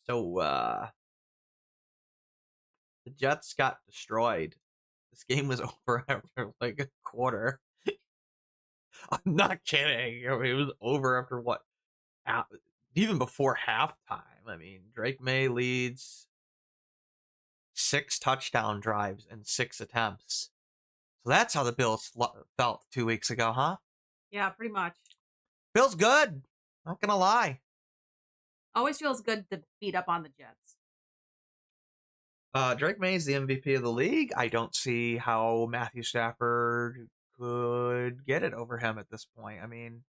So the Jets got destroyed. This game was over after like a quarter. I'm not kidding. I mean, it was over after what? Even before halftime. I mean, Drake May leads 6 touchdown drives and 6 attempts. So that's how the Bills felt 2 weeks ago, huh? Yeah, pretty much. Feels good. Not gonna lie. Always feels good to beat up on the Jets. Drake May is the MVP of the league. I don't see how Matthew Stafford could get it over him at this point. I mean,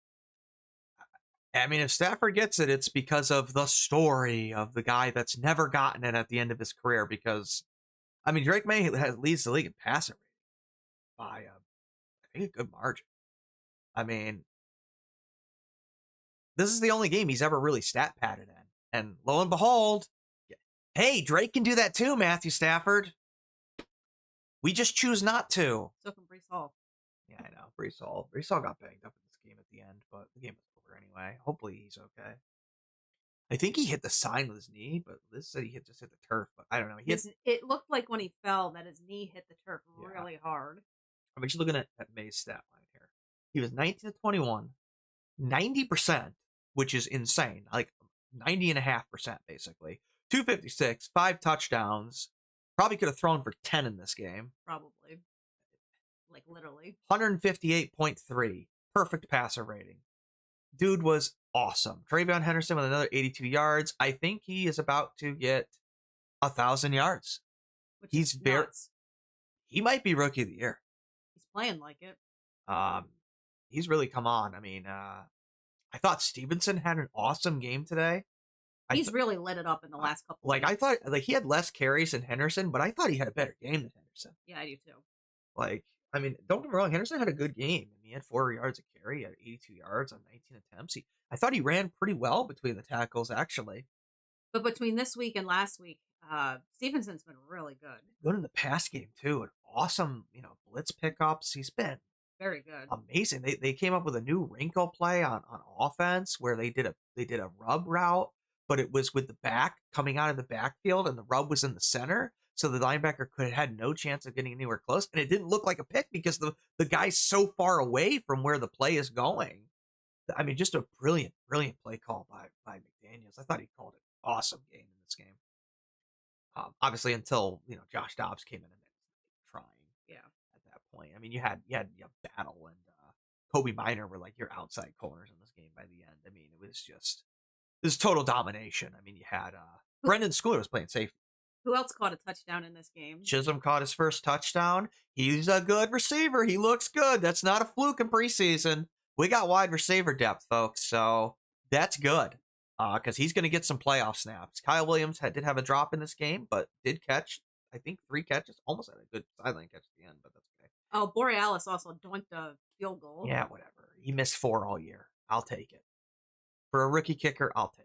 if Stafford gets it, it's because of the story of the guy that's never gotten it at the end of his career. Because I mean, Drake May leads the league in passing rate by I think a good margin. I mean, this is the only game he's ever really stat padded in, and lo and behold, hey, Drake can do that too, Matthew Stafford. We just choose not to. So can Brees Hall. Yeah, I know. Brees Hall got banged up in this game at the end, but the game was over anyway. Hopefully he's okay. I think he hit the sign with his knee, but this said he just hit the turf. But I don't know. It looked like when he fell that his knee hit the turf really hard. I'm just looking at May's stat line here. He was 19 to 21, 90%, which is insane. Like 90.5% basically. 256, 5 touchdowns. Probably could have thrown for 10 in this game. Probably. Like literally. 158.3. Perfect passer rating. Dude was awesome. Travion Henderson with another 82 yards. I think he is about to get 1,000 yards. He's very. He might be rookie of the year. He's playing like it. He's really come on. I mean, I thought Stevenson had an awesome game today. He's really lit it up in the last couple. Like, I thought, like, he had less carries than Henderson, but I thought he had a better game than Henderson. Yeah, I do too. Like, I mean, don't get me wrong, Henderson had a good game. I mean, he had 4 yards a carry, he had 82 yards on 19 attempts. I thought he ran pretty well between the tackles, actually. But between this week and last week, Stevenson's been really good. Good in the pass game too, and awesome, blitz pickups. He's been very good, amazing. They came up with a new wrinkle play on offense where they did a rub route, but it was with the back coming out of the backfield, and the rub was in the center. So the linebacker had no chance of getting anywhere close. And it didn't look like a pick because the guy's so far away from where the play is going. I mean, just a brilliant play call by McDaniels. I thought he called an awesome game in this game. Obviously, until Josh Dobbs came in and trying. Yeah. At that point, I mean, you had Battle and Kobe Minor were like your outside corners in this game by the end. I mean, it was total domination. I mean, you had Brendan Schooler was playing safety. Who else caught a touchdown in this game? Chism caught his first touchdown. He's a good receiver. He looks good. That's not a fluke in preseason. We got wide receiver depth, folks, so that's good because he's going to get some playoff snaps. Kyle Williams did have a drop in this game, but did catch, I think, 3 catches. Almost had a good sideline catch at the end, but that's okay. Oh, Borealis also doinked a field goal. Yeah, whatever. He missed 4 all year. I'll take it. For a rookie kicker, I'll take it.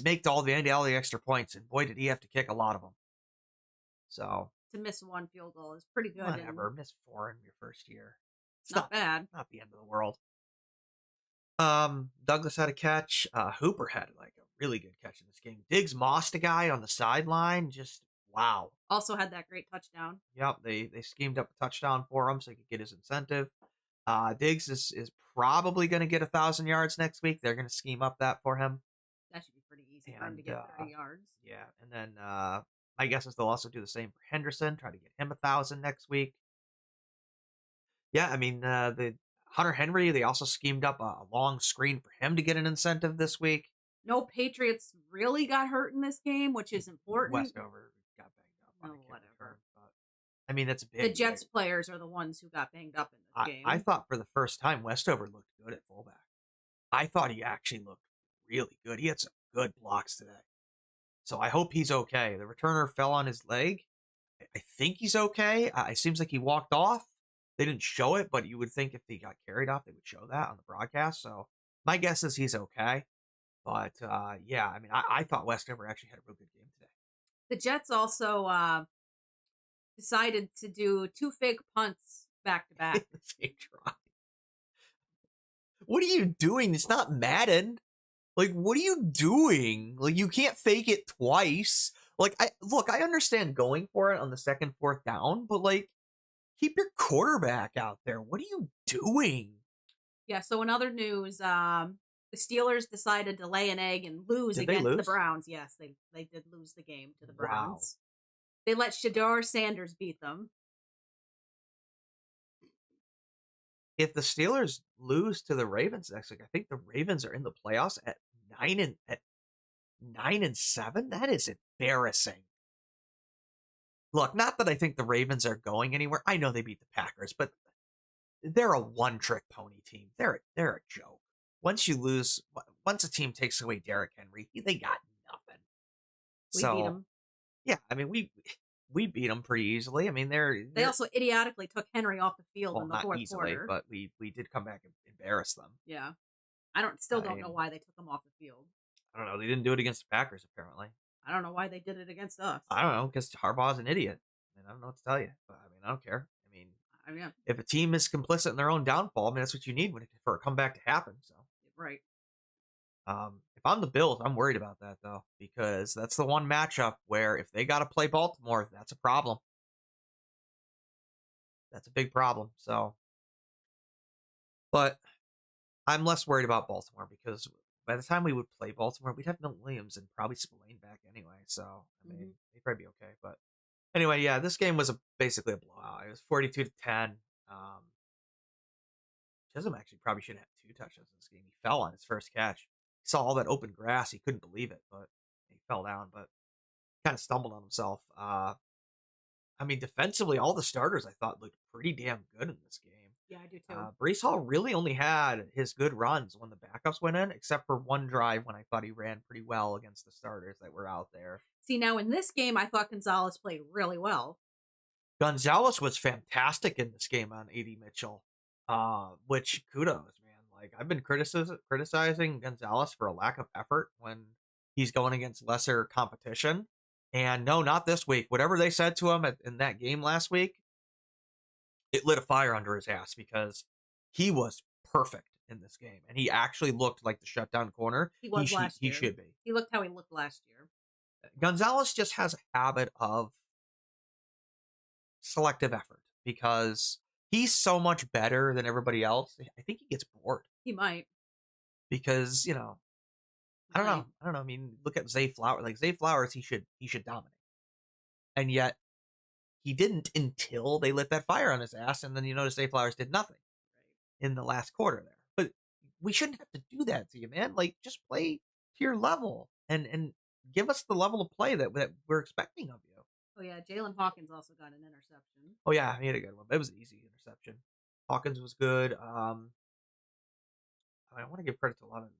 Make all the extra points, and boy, did he have to kick a lot of them. So to miss 1 field goal is pretty good. Whatever, miss 4 in your first year. It's not bad. Not the end of the world. Douglas had a catch. Hooper had like a really good catch in this game. Diggs mossed a guy on the sideline. Just wow. Also had that great touchdown. Yep, they schemed up a touchdown for him so he could get his incentive. Diggs is probably going to get 1,000 yards next week. They're going to scheme up that for him. That should be pretty easy for him to get 30 yards. Yeah, and then my guess is they'll also do the same for Henderson. Try to get him 1,000 next week. Yeah, I mean, the Hunter Henry, they also schemed up a long screen for him to get an incentive this week. No Patriots really got hurt in this game, which is important. Westover got banged up. No, whatever. But, I mean, that's big. The Jets players are the ones who got banged up in this game. I thought for the first time, Westover looked good at fullback. I thought he actually looked really good. He had some good blocks today. So I hope he's okay. The returner fell on his leg. I think he's okay. It seems like he walked off. They didn't show it, but you would think if he got carried off, they would show that on the broadcast. So my guess is he's okay. But yeah, I mean, I thought Westover actually had a real good game today. The Jets also decided to do 2 fake punts back to back. What are you doing? It's not Madden. Like, what are you doing? Like, you can't fake it twice. Like, I understand going for it on the second, fourth down, but like, keep your quarterback out there. What are you doing? Yeah, so in other news, the Steelers decided to lay an egg and lose Did they against the lose? Browns. Yes, they did lose the game to the Wow. Browns. They let Shador Sanders beat them. If the Steelers lose to the Ravens next week, I think the Ravens are in the playoffs at 9-7. That is embarrassing. Look, not that I think the Ravens are going anywhere. I know they beat the Packers, but they're a one-trick pony team. They're a joke. Once a team takes away Derrick Henry, they got nothing. We beat So them. yeah, I mean we beat them pretty easily. I mean They they're also idiotically took Henry off the field well in the not fourth easily, quarter. but we did come back and embarrass them. Yeah, I don't know I why they took him off the field. I don't know. They didn't do it against the Packers apparently. I don't know why they did it against us. I don't know because Harbaugh's an idiot. I mean I don't know what to tell you, but I mean I don't care. I mean I mean, yeah, if a team is complicit in their own downfall, I mean that's what you need for a comeback to happen. So. right. If I'm the Bills, I'm worried about that though, because that's the one matchup where if they got to play Baltimore, that's a problem. That's a big problem. So, but I'm less worried about Baltimore because by the time we would play Baltimore, we'd have Milton Williams and probably Spillane back anyway. So, I mean, Hmm. they'd probably be okay. But anyway, yeah, this game was basically a blowout. It was 42-10. Um, Chism actually probably should have had 2 touchdowns in this game. He fell on his first catch. He saw all that open grass. He couldn't believe it, but he fell down. But kind of stumbled on himself. I mean, defensively, all the starters I thought looked pretty damn good in this game. Yeah, I do too. Brees Hall really only had his good runs when the backups went in, except for one drive when I thought he ran pretty well against the starters that were out there. See, now in this game, I thought Gonzalez played really well. Gonzalez was fantastic in this game on AD Mitchell, which kudos, man. Like I've been criticizing Gonzalez for a lack of effort when he's going against lesser competition. And no, not this week. Whatever they said to him in that game last week, it lit a fire under his ass because he was perfect in this game, and he actually looked like the shutdown corner He was last he year. should be. He looked how he looked last year. Gonzalez just has a habit of selective effort because he's so much better than everybody else. I think he gets bored He might. because I don't know. I don't know. I mean, look at Zay Flowers. Like Zay Flowers, he should dominate, and yet he didn't until they lit that fire on his ass, and then you notice Zay Flowers did nothing in the last quarter there. But we shouldn't have to do that to you, man. Like just play to your level and give us the level of play that we're expecting of you. Oh yeah, Jalen Hawkins also got an interception. Oh yeah, he had a good one. It was an easy interception. Hawkins was good. I want to give credit to a lot of the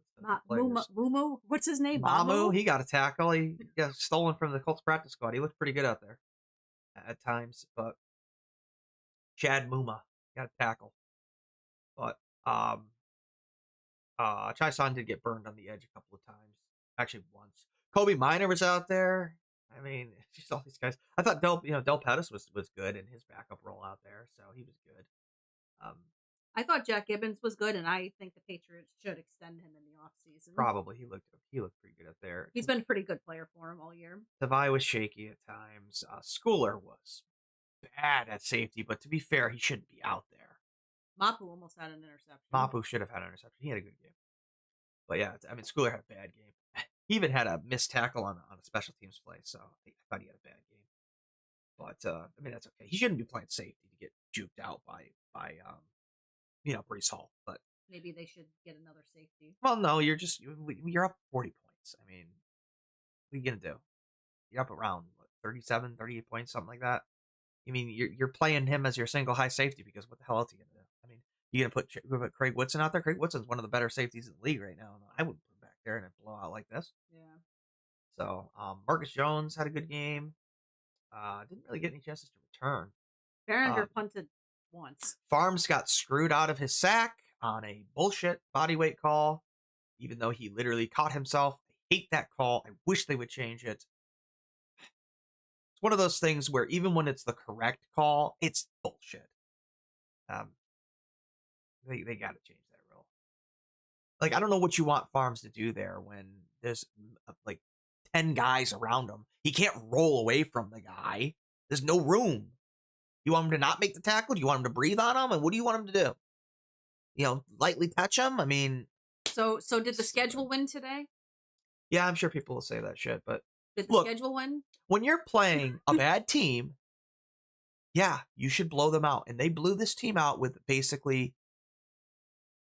players. Mumu? What's his name? Mamu, he got a tackle. He got stolen from the Colts practice squad. He looked pretty good out there at times, but Chad Muma got a tackle. But Chai-San did get burned on the edge a couple of times. Actually, once. Kobe Minor was out there. I mean, just all these guys. I thought Del Pettis was good in his backup role out there, so he was good. I thought Jack Gibbons was good, and I think the Patriots should extend him in the offseason. Probably he looked pretty good out there. He's been a pretty good player for him all year. Tavai was shaky at times. Schooler was bad at safety, but to be fair, he shouldn't be out there. Mapu almost had an interception. Mapu should have had an interception. He had a good game. But yeah, I mean, Schooler had a bad game. He even had a missed tackle on a special teams play, so I thought he had a bad game. But I mean, that's okay. He shouldn't be playing safety to get juked out by Brees Hall. But maybe they should get another safety. Well, no, you're up 40 points. I mean, what are you gonna do? You're up around 37, 38 points, something like that. I mean, you're playing him as your single high safety because what the hell else are you gonna do? I mean, you gonna put Craig Woodson out there? Craig Woodson's one of the better safeties in the league right now. I wouldn't put him back there in a blowout like this. Yeah. So Marcus Jones had a good game. Didn't really get any chances to return. Behringer punted once. Farms got screwed out of his sack on a bullshit bodyweight call, even though he literally caught himself. I hate that call. I wish they would change it. It's one of those things where even when it's the correct call, it's bullshit. They got to change that rule. Like, I don't know what you want Farms to do there when there's like 10 guys around him. He can't roll away from the guy. There's no room. You want him to not make the tackle? Do you want him to breathe on him? And what do you want him to do? Lightly touch him? I mean, So did the stupid. schedule win today? Yeah, I'm sure people will say that shit, but Did the look, schedule win? when you're playing a bad team, yeah, you should blow them out. And they blew this team out with basically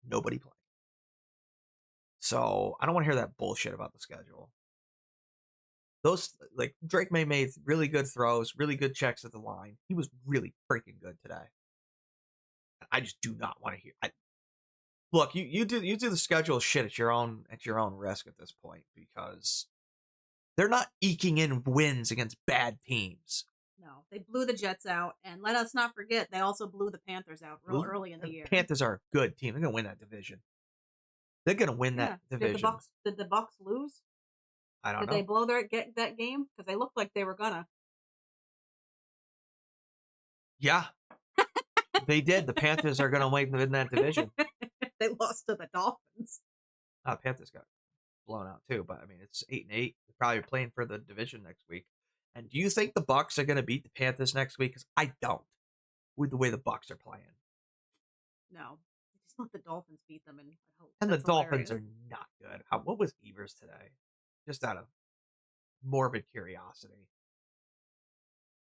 nobody playing. So I don't want to hear that bullshit about the schedule. Those, like, Drake May made really good throws, really good checks at the line. He was really freaking good today. I just do not want to hear. Look, you do the schedule shit at your own risk at this point, because they're not eking in wins against bad teams. No, they blew the Jets out, and let us not forget they also blew the Panthers out real early in the year. Panthers are a good team. They're gonna win that division. They're gonna win Yeah. that division. Did the Bucks lose? I don't Did know. they blow get that game? Because they looked like they were gonna. Yeah, they did. The Panthers are gonna win that division. They lost to the Dolphins. Panthers got blown out too, but I mean, it's 8-8. They're probably playing for the division next week. And do you think the Bucks are gonna beat the Panthers next week? Because I don't, with the way the Bucks are playing. No, just let the Dolphins beat them, and I hope. And That's the Dolphins hilarious. are not good. What was Evers today? Just out of morbid curiosity.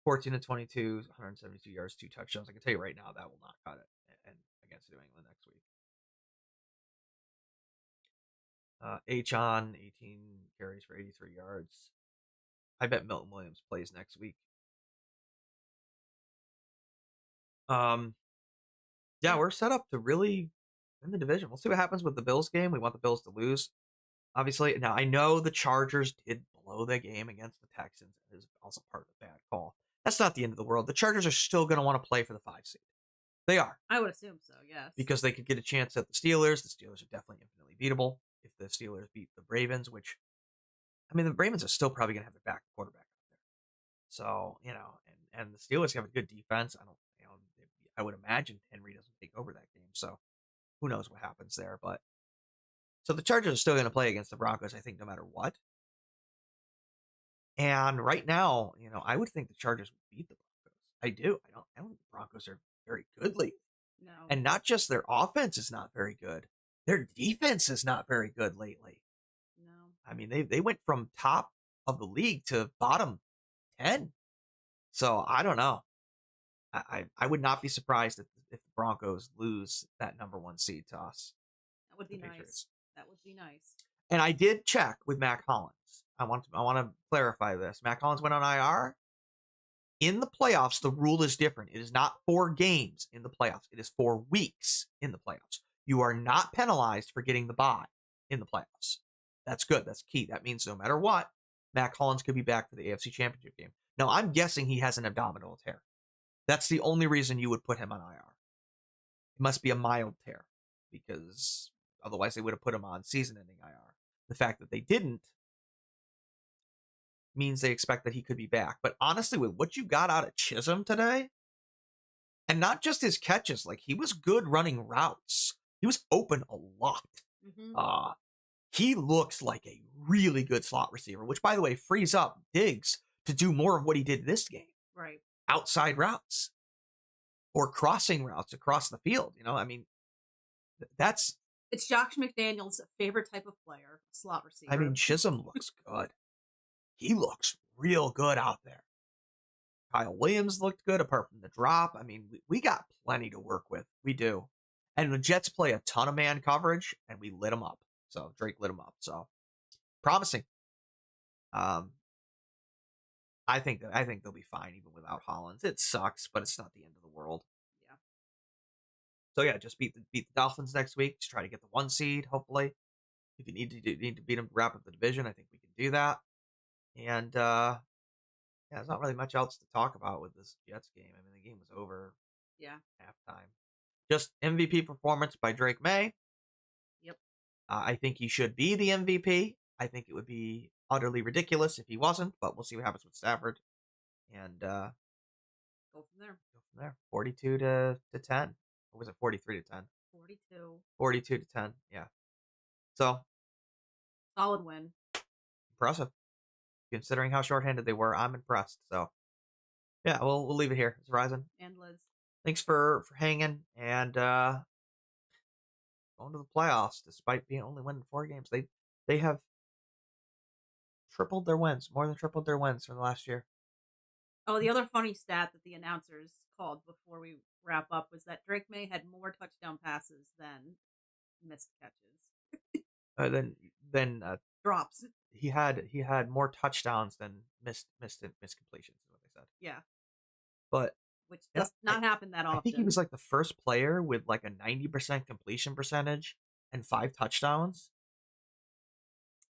14 to 22, 172 yards, 2 touchdowns. I can tell you right now that will not cut it and against New England next week. Achon, 18 carries for 83 yards. I bet Milton Williams plays next week. Yeah, we're set up to really win the division. We'll see what happens with the Bills game. We want the Bills to lose, obviously. Now, I know the Chargers did blow the game against the Texans. It is also part of the bad call. That's not the end of the world. The Chargers are still going to want to play for the 5 seed. They are. I would assume so, yes. Because they could get a chance at the Steelers. The Steelers are definitely infinitely beatable if the Steelers beat the Ravens, which, I mean, the Ravens are still probably going to have their back quarterback out there. So, and the Steelers have a good defense. I would imagine Henry doesn't take over that game. So who knows what happens there. But so the Chargers are still going to play against the Broncos, I think, no matter what. And right now, I would think the Chargers would beat the Broncos. I do. I don't think the Broncos are very good lately. No. And not just their offense is not very good. Their defense is not very good lately. No. I mean, they went from top of the league to bottom 10. So I don't know. I would not be surprised if the Broncos lose that number 1 seed to us. That would be nice. Patriots. That would be nice. And I did check with Mac Hollins. I want to clarify this. Mac Hollins went on IR. In the playoffs, the rule is different. It is not 4 games in the playoffs. It is 4 weeks in the playoffs. You are not penalized for getting the bye in the playoffs. That's good. That's key. That means no matter what, Mac Hollins could be back for the AFC Championship game. Now, I'm guessing he has an abdominal tear. That's the only reason you would put him on IR. It must be a mild tear, because otherwise they would have put him on season-ending IR. The fact that they didn't means they expect that he could be back. But honestly, with what you got out of Chism today, and not just his catches, like, he was good running routes. He was open a lot. Mm-hmm. He looks like a really good slot receiver, which, by the way, frees up Diggs to do more of what he did this game. Right. Outside routes or crossing routes across the field. I mean, it's Josh McDaniels' favorite type of player, slot receiver. I mean, Chism looks good. He looks real good out there. Kyle Williams looked good apart from the drop. I mean, we got plenty to work with. We do. And the Jets play a ton of man coverage, and we lit them up. So Drake lit them up. So promising. I think they'll be fine even without Hollins. It sucks, but it's not the end of the world. Yeah. So yeah, just beat the Dolphins next week to try to get the 1 seed. Hopefully, if you need to beat them to wrap up the division, I think we can do that. And yeah, there's not really much else to talk about with this Jets game. I mean, the game was over. Yeah. Halftime. Just MVP performance by Drake May. Yep. I think he should be the MVP. I think it would be utterly ridiculous if he wasn't, but we'll see what happens with Stafford. And go from there. 42 to 10. Or was it 43 to 10? 42. 42 to 10. Yeah. So Solid win. impressive. Considering how shorthanded they were, I'm impressed. So yeah, we'll leave it here. It's Verizon. And Liz. Thanks for hanging and going to the playoffs despite being only winning 4 games. They have tripled their wins, more than tripled their wins from the last year. Oh, the other funny stat that the announcers called before we wrap up was that Drake May had more touchdown passes than missed catches. Then Drops. he had more touchdowns than missed miscompletions is what they said. Yeah. But which does not happen that often. I think he was like the first player with like a 90% completion percentage and 5 touchdowns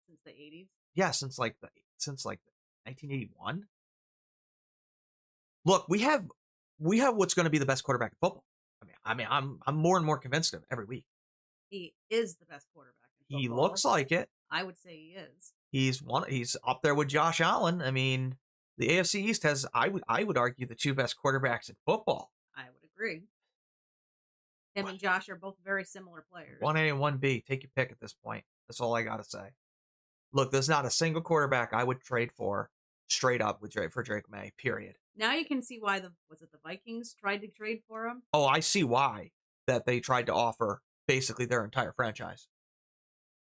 since the 80s. Yeah, since like 1981. Look, we have what's going to be the best quarterback in football. I'm more and more convinced of it every week. He is the best quarterback in football. He looks like it. I would say he is. He's up there with Josh Allen. I mean, the AFC East has I would argue the 2 best quarterbacks in football. I would agree. Him and Josh are both very similar players. 1A and 1B. Take your pick at this point. That's all I got to say. Look, there's not a single quarterback I would trade for straight up for Drake May, period. Now you can see why the Vikings tried to trade for him? Oh, I see why that they tried to offer basically their entire franchise.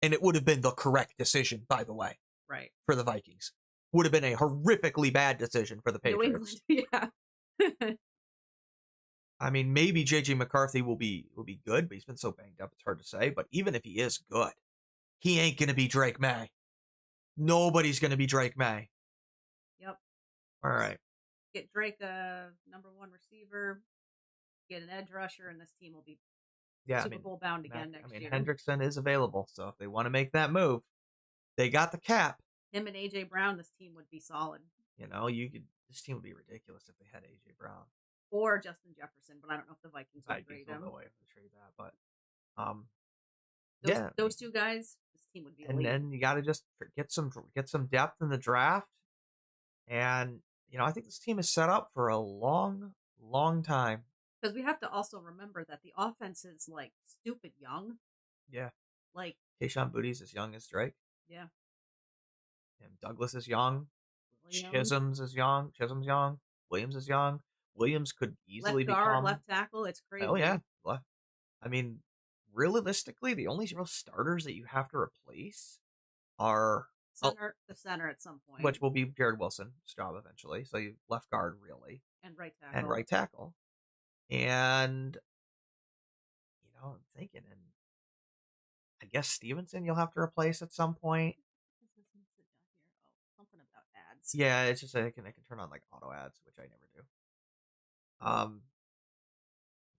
And it would have been the correct decision, by the way. Right. For the Vikings. Would have been a horrifically bad decision for the Patriots. Yeah. I mean, maybe JJ McCarthy will be good, but he's been so banged up, it's hard to say. But even if he is good, he ain't going to be Drake May. Nobody's going to be Drake May. Yep. All right. Get Drake a number 1 receiver, get an edge rusher, and this team will be Super Bowl bound again next year. Hendrickson is available, so if they want to make that move, they got the cap. Him and AJ Brown, this team would be solid. You know, this team would be ridiculous if they had AJ Brown or Justin Jefferson, but I don't know if the Vikings would trade him. No way to trade that, but those 2 guys, this team would be elite. And then you got to just get some depth in the draft, and I think this team is set up for a long, long time. Because we have to also remember that the offense is like stupid young. Yeah. Like Kayshon Boutte's as young as Drake. Yeah. And Douglas is young. Williams. Chism's young. Williams is young. Williams could easily left guard, become left tackle. It's crazy. Oh yeah. I mean, realistically, the only real starters that you have to replace are the center at some point, which will be Jared Wilson's job eventually. So you left guard really, and right tackle, and I'm thinking, and I guess Stevenson you'll have to replace at some point. Something about ads. Yeah, it's just I can turn on like auto ads, which I never do.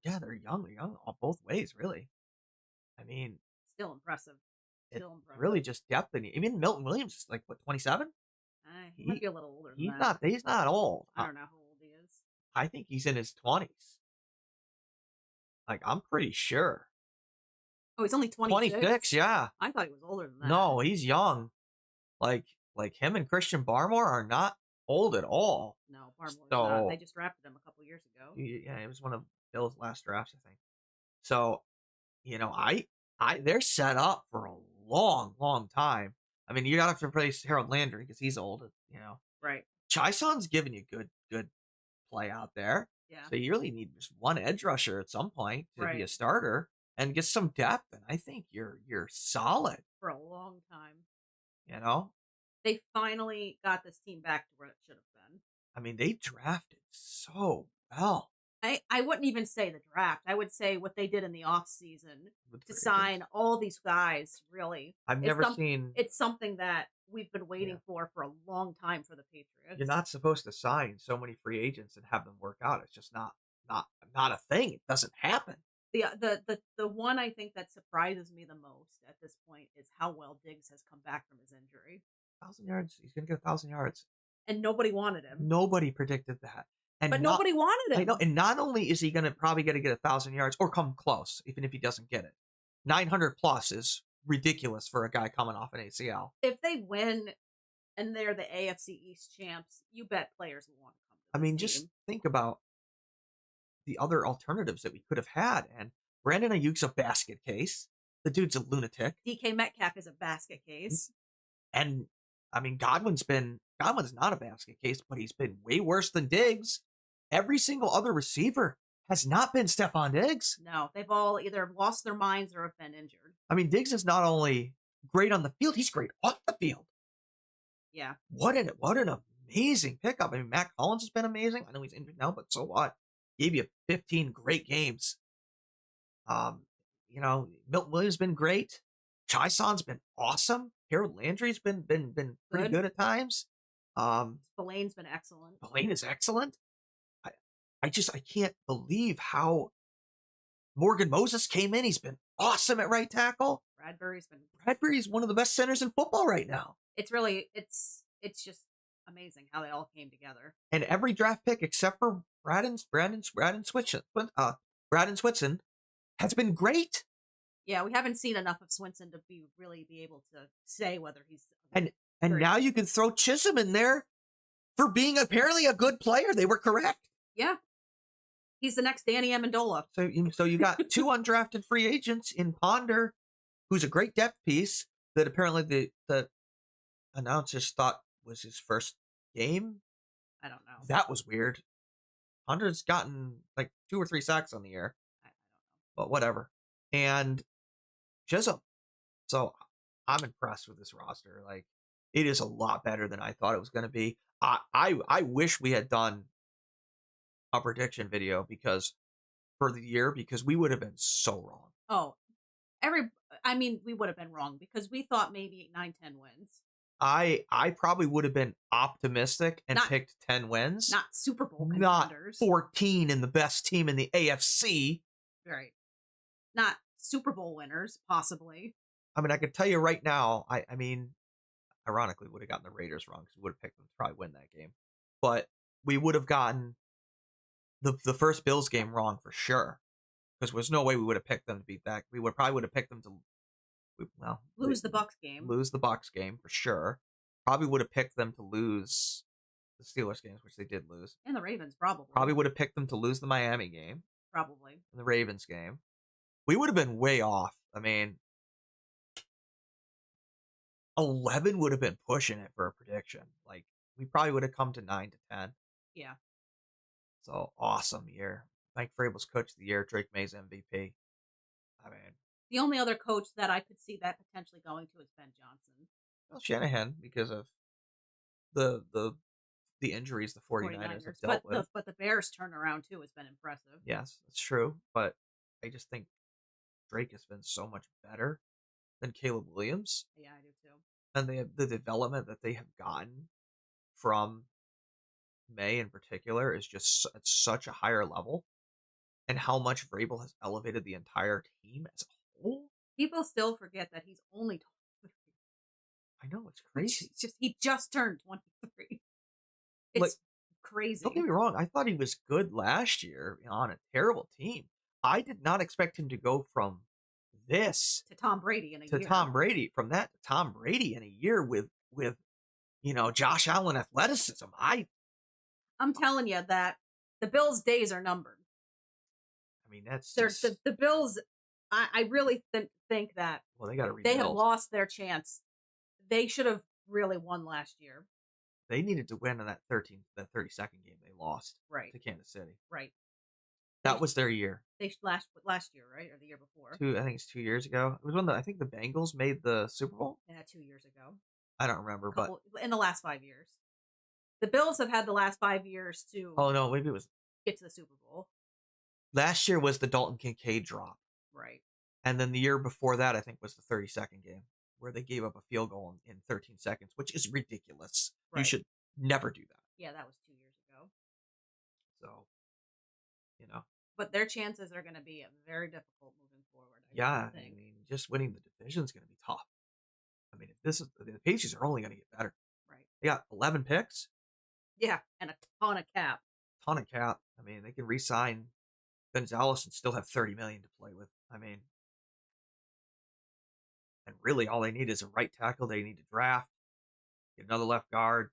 Yeah, they're young both ways, really. I mean, still impressive. Really just depth. And even Milton Williams is like what 27. He might be a little older than that. He's not old. I don't know how old he is. I think he's in his 20s. Like I'm pretty sure. Oh, he's only 26? 26, yeah. I thought he was older than that. No, he's young. Like him and Christian Barmore are not old at all. No, Barmore's not. They just drafted him a couple years ago. Yeah, it was one of Bill's last drafts, I think. So, they're set up for a long, long time. I mean, you gotta replace Harold Landry because he's old, Right. Chison's giving you good play out there. Yeah. So you really need just one edge rusher at some point to be a starter and get some depth, and I think you're solid. For a long time. They finally got this team back to where it should have been. I mean, they drafted so well. I wouldn't even say the draft. I would say what they did in the off season to sign all these guys, really. I've never seen... It's something that we've been waiting for a long time for the Patriots. You're not supposed to sign so many free agents and have them work out. It's just not a thing. It doesn't happen. The one I think that surprises me the most at this point is how well Diggs has come back from his injury. 1,000 yards. He's going to get 1,000 yards. And nobody wanted him. Nobody predicted that. But nobody wanted him. I know. And not only is he probably going to get 1,000 yards or come close, even if he doesn't get it. 900 plus is ridiculous for a guy coming off an ACL. If they win and they're the AFC East champs, you bet players will want to come to this team. Just think about the other alternatives that we could have had. And Brandon Ayuk's a basket case. The dude's a lunatic. DK Metcalf is a basket case. And I mean, Godwin's not a basket case, but he's been way worse than Diggs. Every single other receiver has not been Stephon Diggs. No, they've all either lost their minds or have been injured. I mean, Diggs is not only great on the field, he's great off the field. Yeah. What an amazing pickup. I mean, Matt Collins has been amazing. I know he's injured now, but so what? Gave you 15 great games. Milton Williams has been great. Chison's been awesome. Harold Landry's been pretty good at times. Spillane's been excellent. Spillane is excellent. I can't believe how Morgan Moses came in. He's been awesome at right tackle. Bradbury's one of the best centers in football right now. It's really it's just amazing how they all came together. And every draft pick except for Braden Switson has been great. Yeah, we haven't seen enough of Swinson to really be able to say whether he's and now you can throw Chism in there for being apparently a good player. They were correct. Yeah. He's the next Danny Amendola. So you got two undrafted free agents in Ponder, who's a great depth piece that apparently the announcers thought was his first game. I don't know. That was weird. Ponder's gotten like 2 or 3 sacks on the year. I don't know. But whatever. And Chism. So I'm impressed with this roster. Like, it is a lot better than I thought it was going to be. I wish we had done a prediction video for the year because we would have been so wrong. Oh, we would have been wrong because we thought maybe 9-10 wins. I probably would have been optimistic and picked 10 wins. Not Super Bowl contenders. Not 14 and the best team in the AFC. Right. Not Super Bowl winners, possibly. I mean, I could tell you right now, I mean, ironically, would have gotten the Raiders wrong because we would have picked them to probably win that game. But we would have gotten the first Bills game wrong for sure. Because there's no way we would have picked them to beat that. We probably would have picked them to lose the Bucs game. Lose the Bucs game for sure. Probably would have picked them to lose the Steelers games, which they did lose. And the Ravens, probably. Probably would have picked them to lose the Miami game. Probably. And the Ravens game. We would have been way off. I mean, 11 would have been pushing it for a prediction. Like, we probably would have come to 9-10. Yeah. So, awesome year. Mike Vrabel's coach of the year. Drake May's MVP. I mean, the only other coach that I could see that potentially going to is Ben Johnson. Well, Shanahan, because of the injuries the 49ers have dealt with. But the Bears' turnaround, too, has been impressive. Yes, that's true. But I just think Drake has been so much better than Caleb Williams. Yeah, I do, too. And the development that they have gotten from Maye in particular is just at such a higher level. And how much Vrabel has elevated the entire team as a whole. People still forget that he's only 23. I know, it's crazy. He just turned 23. It's crazy. Don't get me wrong. I thought he was good last year on a terrible team. I did not expect him to go from this to Tom Brady in a year. From that to Tom Brady in a year with Josh Allen athleticism. I'm telling you that the Bills' days are numbered. I mean, that's the Bills. I really think that they got to rebuild. They have lost their chance. They should have really won last year. They needed to win in that 32nd game they lost to Kansas City. Right. That was their year. They last year, right, or the year before? I think it's 2 years ago. It was when I think the Bengals made the Super Bowl. Yeah, 2 years ago. I don't remember, but in the last 5 years, the Bills have had the last 5 years to. Oh no, maybe it was get to the Super Bowl. Last year was the Dalton Kincaid drop. Right. And then the year before that, I think, was the 32nd game where they gave up a field goal in 13 seconds, which is ridiculous. Right. You should never do that. Yeah, that was 2 years ago. So, But their chances are going to be very difficult moving forward. I mean, just winning the division is going to be tough. I mean, the Patriots are only going to get better. Right. They got 11 picks. Yeah, and a ton of cap. I mean, they can re-sign Gonzalez and still have $30 million to play with. I mean, and really all they need is a right tackle. They need to draft, get another left guard,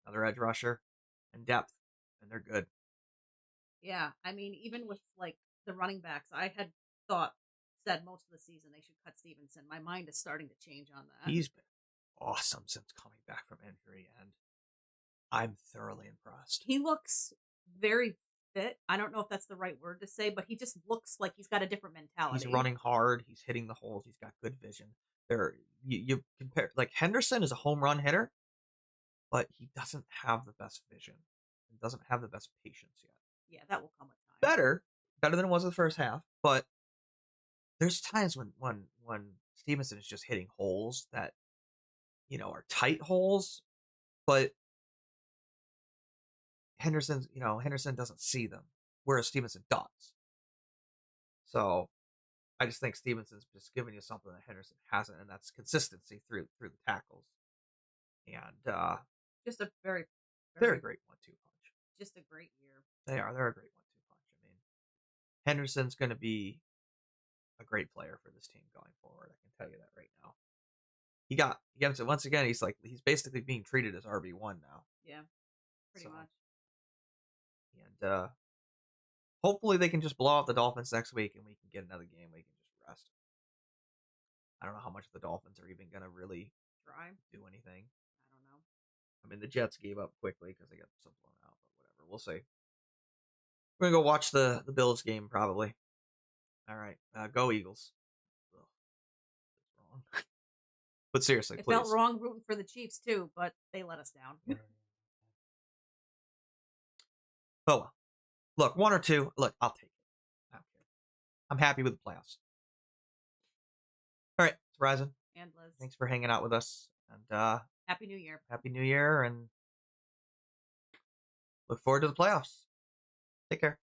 another edge rusher, and depth, and they're good. Yeah, I mean, even with the running backs, I had thought said most of the season they should cut Stevenson. My mind is starting to change on that. He's been awesome since coming back from injury, and I'm thoroughly impressed. He looks very fit. I don't know if that's the right word to say, but he just looks like he's got a different mentality. He's running hard. He's hitting the holes. He's got good vision. You compare, like, Henderson is a home run hitter, but he doesn't have the best vision. He doesn't have the best patience yet. Yeah, that will come with time. Better than it was in the first half, but there's times when Stevenson is just hitting holes that, are tight holes, but Henderson doesn't see them, whereas Stevenson does. So I just think Stevenson's just giving you something that Henderson hasn't, and that's consistency through the tackles. And just a very, they're a great 1-2 punch. Just a great year. They're a great 1-2 punch. I mean, Henderson's going to be a great player for this team going forward. I can tell you that right now. He got once again. He's basically being treated as RB1 now. Yeah, pretty much. And hopefully they can just blow out the Dolphins next week, and we can get another game we can just rest. I don't know how much the Dolphins are even going to really do anything. I don't know. I mean, the Jets gave up quickly because they got so blown out, but whatever. We'll see. We're going to go watch the Bills game, probably. All right. Go Eagles. Ugh. That's wrong. But seriously, please. It felt wrong rooting for the Chiefs, too, but they let us down. Oh, well. Look, 1 or 2. Look, I'll take it. I don't care. I'm happy with the playoffs. All right. It's Ryzen. And Liz. Thanks for hanging out with us. And Happy New Year. Happy New Year, and look forward to the playoffs. Take care.